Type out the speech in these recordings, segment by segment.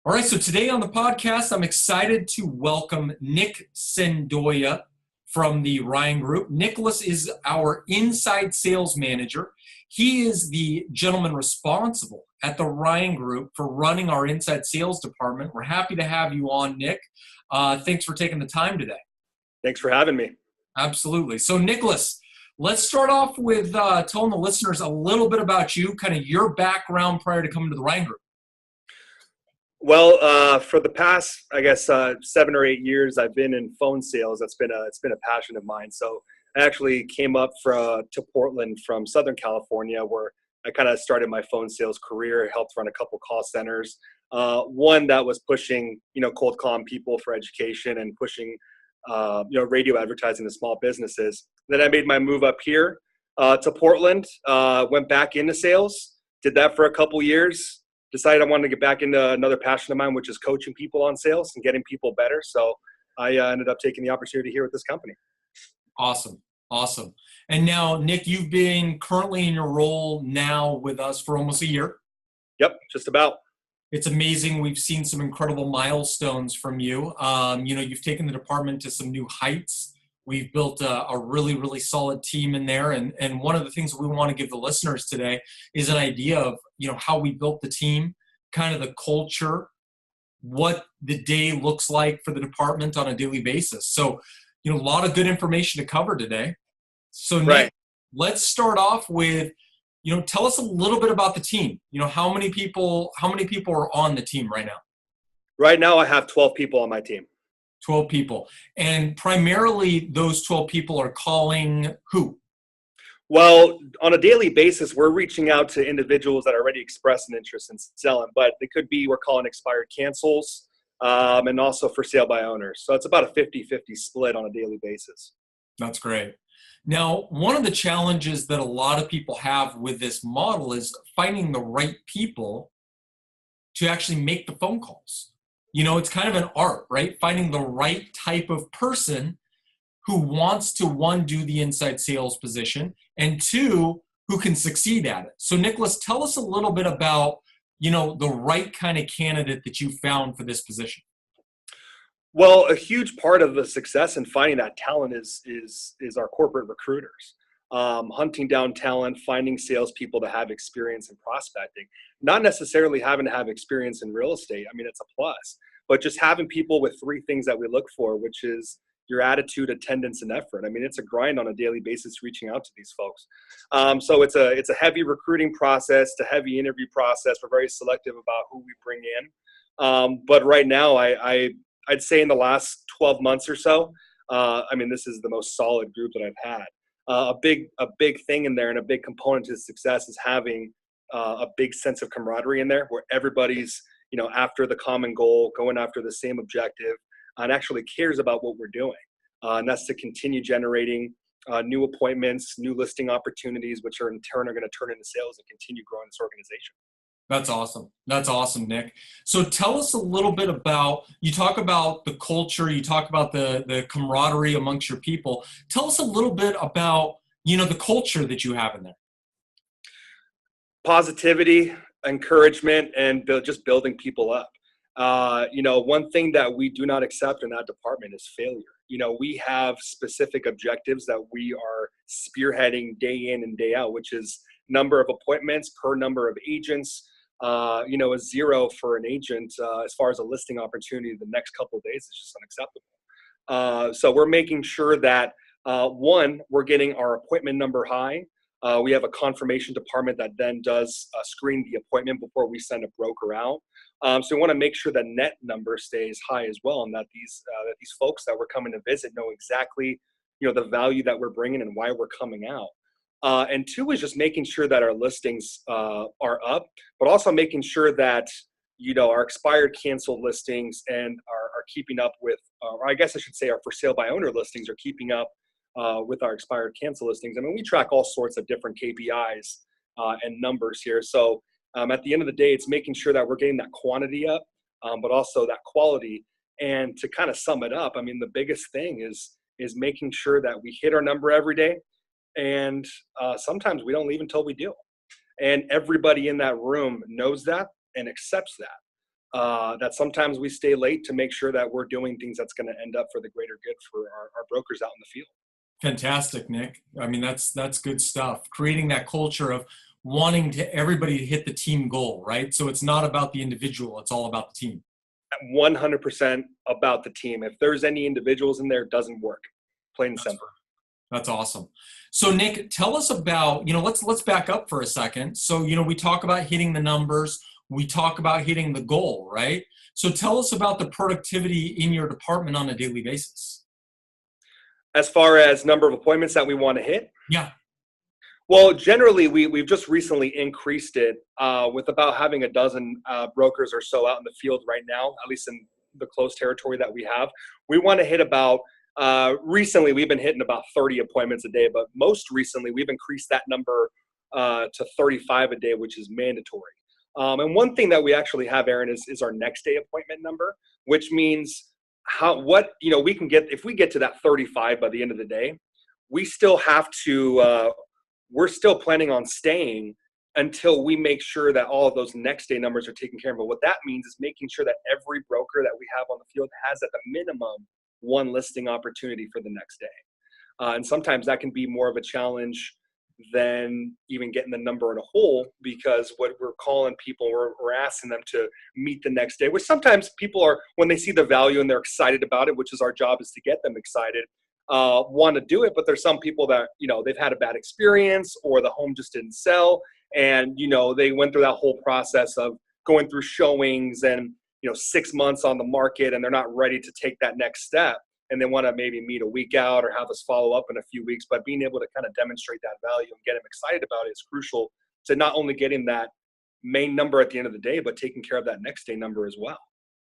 All right, so today on the podcast, I'm excited to welcome Nick Cendoya from the Rian Group. Nicholas is our inside sales manager. He is the gentleman responsible at the Rian Group for running our inside sales department. We're happy to have you on, Nick. Thanks for taking the time today. Thanks for having me. Absolutely. So, Nicholas, let's start off with telling the listeners a little bit about you, kind of your background prior to coming to the Rian Group. Well, for the past, 7 or 8 years, I've been in phone sales. It's been a passion of mine. So I actually came up to Portland from Southern California, where I kind of started my phone sales career. I helped run a couple call centers. One that was pushing, cold calling people for education and pushing, radio advertising to small businesses. Then I made my move up here to Portland. Went back into sales. Did that for a couple years. Decided I wanted to get back into another passion of mine, which is coaching people on sales and getting people better. So I ended up taking the opportunity here with this company. Awesome. And now, Nick, you've been currently in your role now with us for almost a year. Yep, just about. It's amazing. We've seen some incredible milestones from you. You've taken the department to some new heights. We've built a really, really solid team in there. And one of the things we want to give the listeners today is an idea of, how we built the team, kind of the culture, what the day looks like for the department on a daily basis. So, a lot of good information to cover today. So, Nick, right. Let's start off with, tell us a little bit about the team. How many people are on the team right now? Right now I have 12 people on my team. 12 people. And primarily those 12 people are calling who? Well, on a daily basis, we're reaching out to individuals that already express an interest in selling, but it could be we're calling expired cancels and also for sale by owners. So it's about a 50-50 split on a daily basis. That's great. Now, one of the challenges that a lot of people have with this model is finding the right people to actually make the phone calls. It's kind of an art, right? Finding the right type of person who wants to, one, do the inside sales position, and two, who can succeed at it. So, Nicholas, tell us a little bit about, the right kind of candidate that you found for this position. Well, a huge part of the success in finding that talent is our corporate recruiters. Hunting down talent, finding salespeople to have experience in prospecting, not necessarily having to have experience in real estate. I mean, it's a plus, but just having people with 3 things that we look for, which is your attitude, attendance, and effort. I mean, it's a grind on a daily basis reaching out to these folks. So it's a heavy recruiting process, it's a heavy interview process. We're very selective about who we bring in. But right now, I'd say in the last 12 months or so, this is the most solid group that I've had. A big thing in there and a big component to success is having a big sense of camaraderie in there where everybody's, after the common goal, going after the same objective, and actually cares about what we're doing. And that's to continue generating new appointments, new listing opportunities, which are in turn are going to turn into sales and continue growing this organization. That's awesome, Nick. So tell us a little bit about, you talk about the culture, you talk about the camaraderie amongst your people. Tell us a little bit about, the culture that you have in there. Positivity, encouragement, and just building people up. One thing that we do not accept in that department is failure. We have specific objectives that we are spearheading day in and day out, which is number of appointments per number of agents. A 0 for an agent as far as a listing opportunity the next couple of days is just unacceptable. So we're making sure that, one, we're getting our appointment number high. We have a confirmation department that then does screen the appointment before we send a broker out. So we want to make sure that net number stays high as well, and that these folks that we're coming to visit know exactly the value that we're bringing and why we're coming out. And 2 is just making sure that our listings are up, but also making sure that our expired canceled listings and are keeping up with, or I guess I should say, our for sale by owner listings are keeping up with our expired cancel listings. I mean, we track all sorts of different KPIs and numbers here. So at the end of the day, it's making sure that we're getting that quantity up, but also that quality. And to kind of sum it up, I mean, the biggest thing is making sure that we hit our number every day. And sometimes we don't leave until we do. And everybody in that room knows that and accepts that. that sometimes we stay late to make sure that we're doing things that's going to end up for the greater good for our brokers out in the field. Fantastic, Nick. I mean, that's good stuff. Creating that culture of wanting to everybody to hit the team goal, right? So it's not about the individual, it's all about the team. 100% about the team. If there's any individuals in there, it doesn't work. Plain and simple. That's awesome. So Nick, tell us about, let's back up for a second. So, we talk about hitting the numbers, we talk about hitting the goal, right? So tell us about the productivity in your department on a daily basis. As far as number of appointments that we want to hit? Yeah. Well, generally, we've just recently increased it with about having a dozen brokers or so out in the field right now, at least in the close territory that we have. We want to hit about, recently we've been hitting about 30 appointments a day, but most recently we've increased that number to 35 a day, which is mandatory. And one thing that we actually have, Aaron, is our next day appointment number, which means we can get, if we get to that 35 by the end of the day, we still have to, we're still planning on staying until we make sure that all of those next day numbers are taken care of. But what that means is making sure that every broker that we have on the field has at the minimum one listing opportunity for the next day. And sometimes that can be more of a challenge than even getting the number in a hole, because what we're calling people, we're asking them to meet the next day, which sometimes people are, when they see the value and they're excited about it, which is our job, is to get them excited, want to do it. But there's some people that, they've had a bad experience, or the home just didn't sell. And, they went through that whole process of going through showings and, 6 months on the market, and they're not ready to take that next step. And they want to maybe meet a week out or have us follow up in a few weeks. But being able to kind of demonstrate that value and get them excited about it is crucial to not only getting that main number at the end of the day, but taking care of that next day number as well.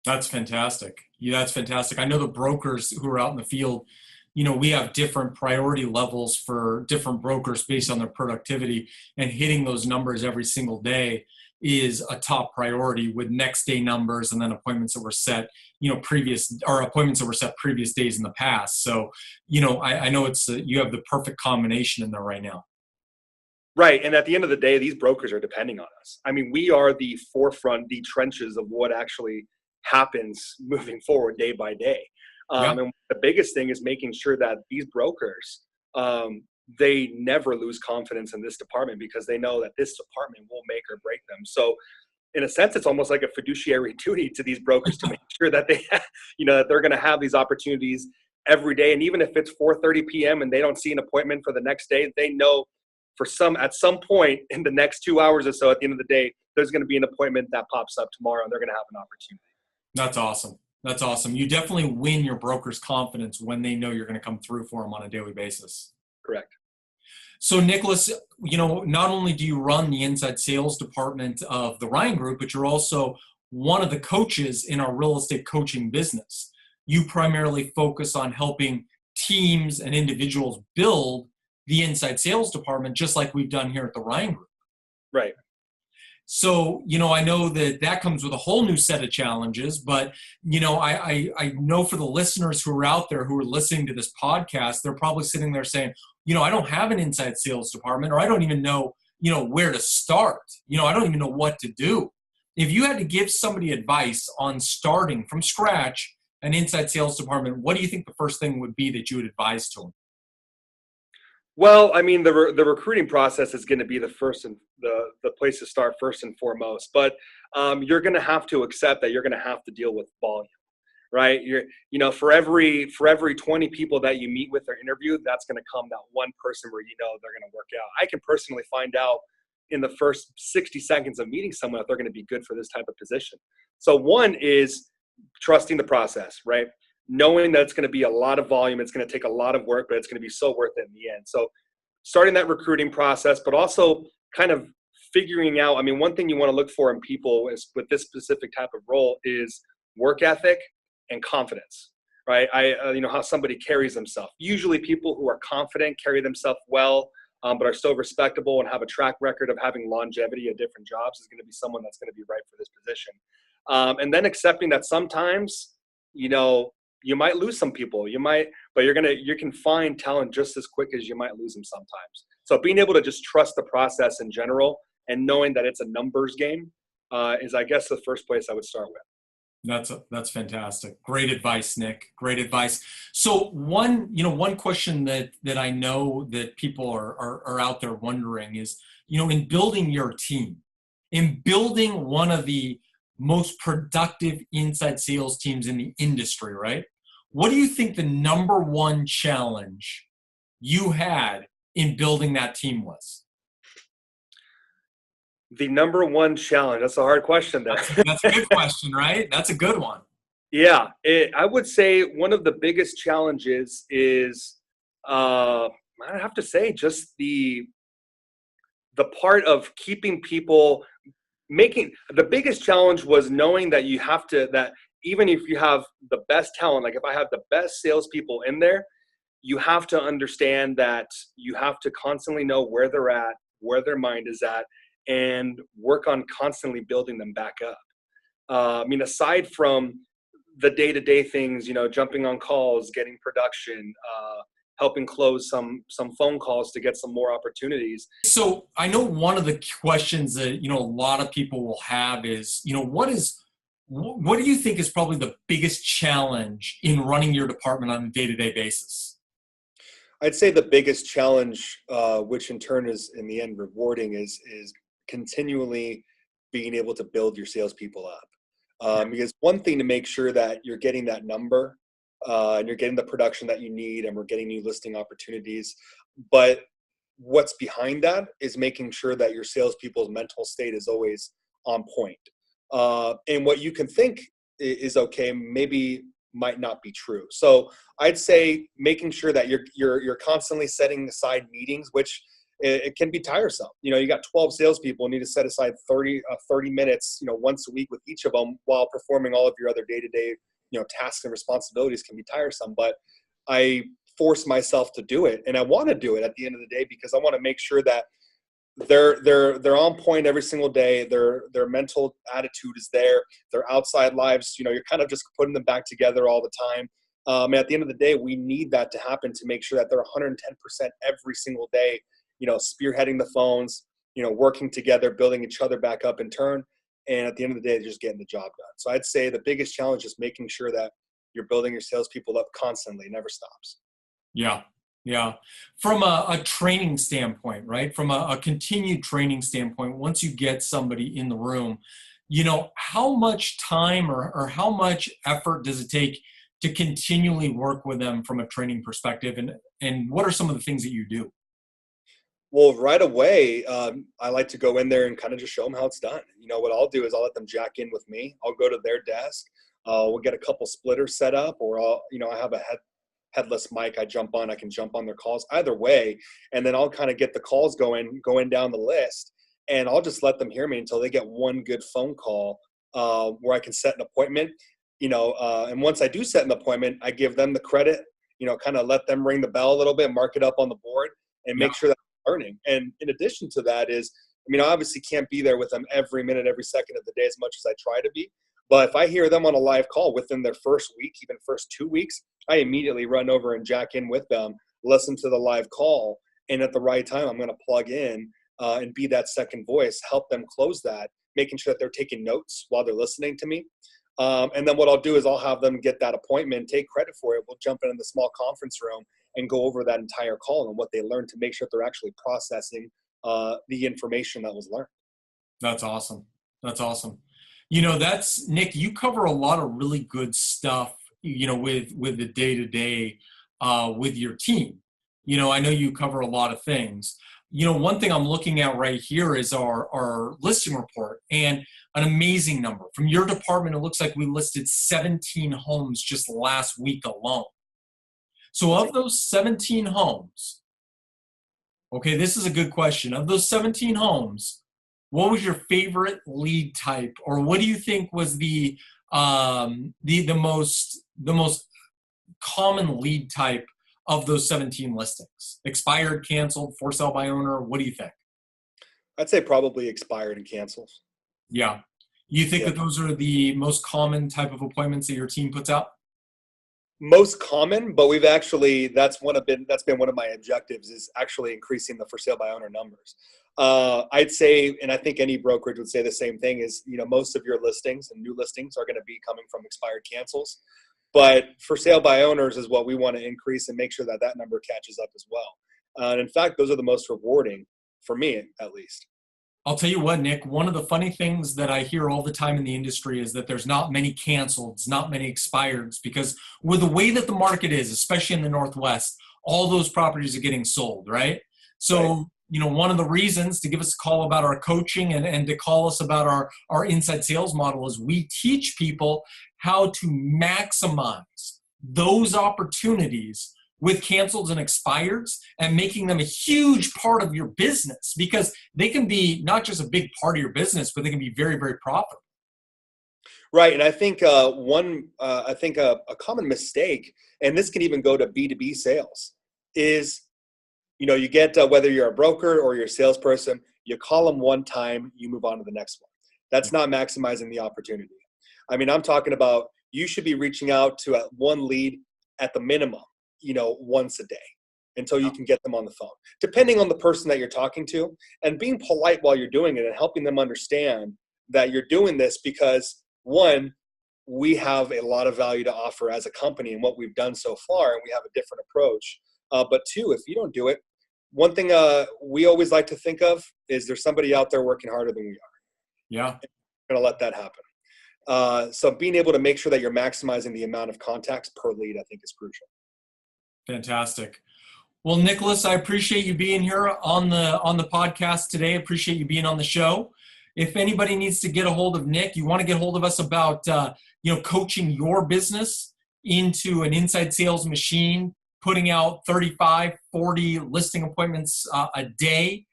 That's fantastic. Yeah, that's fantastic. I know the brokers who are out in the field, we have different priority levels for different brokers based on their productivity, and hitting those numbers every single day is a top priority, with next day numbers and then appointments that were set, appointments that were set previous days in the past. So, I know it's you have the perfect combination in there right now. Right. And at the end of the day, these brokers are depending on us. I mean, we are the forefront, the trenches of what actually happens moving forward day by day. And the biggest thing is making sure that these brokers, they never lose confidence in this department, because they know that this department will make or break them. So in a sense, it's almost like a fiduciary duty to these brokers to make sure that they, that they're going to have these opportunities every day. And even if it's 4:30 p.m. and they don't see an appointment for the next day, they know at some point in the next 2 hours or so, at the end of the day, there's going to be an appointment that pops up tomorrow, and they're going to have an opportunity. That's awesome. That's awesome. You definitely win your broker's confidence when they know you're going to come through for them on a daily basis. Correct. So Nicholas, not only do you run the inside sales department of the Rian Group, but you're also one of the coaches in our real estate coaching business. You primarily focus on helping teams and individuals build the inside sales department, just like we've done here at the Rian Group. Right. So, I know that comes with a whole new set of challenges, but, I know for the listeners who are out there who are listening to this podcast, they're probably sitting there saying, I don't have an inside sales department, or I don't even know, where to start. I don't even know what to do. If you had to give somebody advice on starting from scratch an inside sales department, what do you think the first thing would be that you would advise to them? Well, I mean, the recruiting process is going to be the first and the place to start first and foremost. But you're going to have to accept that you're going to have to deal with volume, right? For every 20 people that you meet with or interview, that's going to come that one person where they're going to work out. I can personally find out in the first 60 seconds of meeting someone if they're going to be good for this type of position. So one is trusting the process, right? Knowing that it's going to be a lot of volume, it's going to take a lot of work, but it's going to be so worth it in the end. So starting that recruiting process, but also kind of figuring out, one thing you want to look for in people is with this specific type of role is work ethic and confidence, right? How somebody carries themselves. Usually people who are confident carry themselves well, but are still respectable and have a track record of having longevity at different jobs is going to be someone that's going to be right for this position. And then accepting that sometimes, you might lose some people, but you can find talent just as quick as you might lose them sometimes. So being able to just trust the process in general and knowing that it's a numbers game is, I guess, the first place I would start with. That's fantastic. Great advice, Nick. Great advice. So one question that I know that people are out there wondering is, in building your team, in building one of the most productive inside sales teams in the industry, right? What do you think the number one challenge you had in building that team was? The number one challenge. That's a hard question there. That's a good question, right? That's a good one. Yeah, I would say one of the biggest challenges is, I have to say, just the part of keeping people making. The biggest challenge was knowing that you have to, that even if you have the best talent, like if I have the best salespeople in there, you have to understand that you have to constantly know where they're at, where their mind is at, and work on constantly building them back up. Aside from the day-to-day things, jumping on calls, getting production, helping close some phone calls to get some more opportunities. So I know one of the questions that, a lot of people will have is, what do you think is probably the biggest challenge in running your department on a day-to-day basis? I'd say the biggest challenge, which in turn is in the end rewarding, is continually being able to build your salespeople up. Because one thing to make sure that you're getting that number and you're getting the production that you need, and we're getting new listing opportunities. But what's behind that is making sure that your salespeople's mental state is always on point. And what you can think is okay, maybe might not be true. So I'd say making sure that you're constantly setting aside meetings, which it can be tiresome. You got 12 salespeople, need to set aside 30 minutes, once a week with each of them while performing all of your other day-to-day, tasks and responsibilities can be tiresome. But I force myself to do it, and I want to do it at the end of the day because I want to make sure that they're on point every single day. Their mental attitude is there. Their outside lives, you're kind of just putting them back together all the time. And at the end of the day, we need that to happen to make sure that they're 110% every single day, spearheading the phones, working together, building each other back up in turn. And at the end of the day, they're just getting the job done. So I'd say the biggest challenge is making sure that you're building your salespeople up constantly. It never stops. Yeah. Yeah. From a training standpoint, right? From a continued training standpoint, once you get somebody in the room, how much time or how much effort does it take to continually work with them from a training perspective? And what are some of the things that you do? Well, right away, I like to go in there and kind of just show them how it's done. What I'll do is I'll let them jack in with me. I'll go to their desk. We'll get a couple splitters set up, or I have a headless mic. I can jump on their calls either way. And then I'll kind of get the calls going down the list, and I'll just let them hear me until they get one good phone call where I can set an appointment, and once I do set an appointment, I give them the credit, kind of let them ring the bell a little bit, mark it up on the board, and make sure that they're learning. And in addition to that is, I obviously can't be there with them every minute, every second of the day as much as I try to be. But if I hear them on a live call within their first week, even first 2 weeks, I immediately run over and jack in with them, listen to the live call, and at the right time, I'm going to plug in and be that second voice, help them close that, making sure that they're taking notes while they're listening to me. And then what I'll do is I'll have them get that appointment, take credit for it. We'll jump in the small conference room and go over that entire call and what they learned to make sure they're actually processing the information that was learned. That's awesome. That's awesome. That's Nick, you cover a lot of really good stuff, with the day-to-day with your team. I know you cover a lot of things. One thing I'm looking at right here is our listing report, and an amazing number. From your department, it looks like we listed 17 homes just last week alone. So of those 17 homes, okay, this is a good question. Of those 17 homes, what was your favorite lead type, or what do you think was the most common lead type of those 17 listings? Expired, canceled, for sale by owner. What do you think? I'd say probably expired and cancels. Yeah. You think that those are the most common type of appointments that your team puts out? Most common, but we've actually, that's been one of my objectives, is actually increasing the for sale by owner numbers. I'd say, and I think any brokerage would say the same thing, is, most of your listings and new listings are going to be coming from expired cancels. But for sale by owners is what we want to increase and make sure that that number catches up as well. And in fact, those are the most rewarding for me, at least. I'll tell you what, Nick, one of the funny things that I hear all the time in the industry is that there's not many canceleds, not many expireds, because with the way that the market is, especially in the Northwest, all those properties are getting sold, right? So, one of the reasons to give us a call about our coaching and to call us about our inside sales model is we teach people how to maximize those opportunities with cancels and expireds and making them a huge part of your business, because they can be not just a big part of your business, but they can be very, very profitable. Right. And I think a common mistake, and this can even go to B2B sales, is, you get, whether you're a broker or you're a salesperson, you call them one time, you move on to the next one. That's not maximizing the opportunity. I mean, I'm talking about, you should be reaching out to one lead at the minimum, once a day until you can get them on the phone, depending on the person that you're talking to, and being polite while you're doing it and helping them understand that you're doing this because, one, we have a lot of value to offer as a company and what we've done so far, and we have a different approach. But two, if you don't do it, one thing we always like to think of is there's somebody out there working harder than we are. Yeah. We're going to let that happen. So being able to make sure that you're maximizing the amount of contacts per lead, I think, is crucial. Fantastic. Well, Nicholas, I appreciate you being here on the podcast today. Appreciate you being on the show. If anybody needs to get a hold of Nick, you want to get a hold of us about coaching your business into an inside sales machine, putting out 35, 40 listing appointments a day,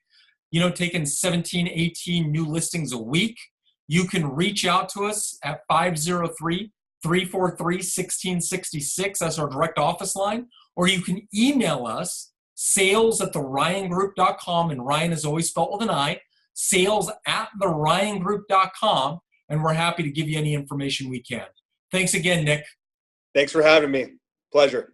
taking 17, 18 new listings a week, you can reach out to us at 503-343-1666. That's our direct office line. Or you can email us, sales@theriangroup.com, and Ryan is always spelled with an I, sales@theriangroup.com, and we're happy to give you any information we can. Thanks again, Nick. Thanks for having me. Pleasure.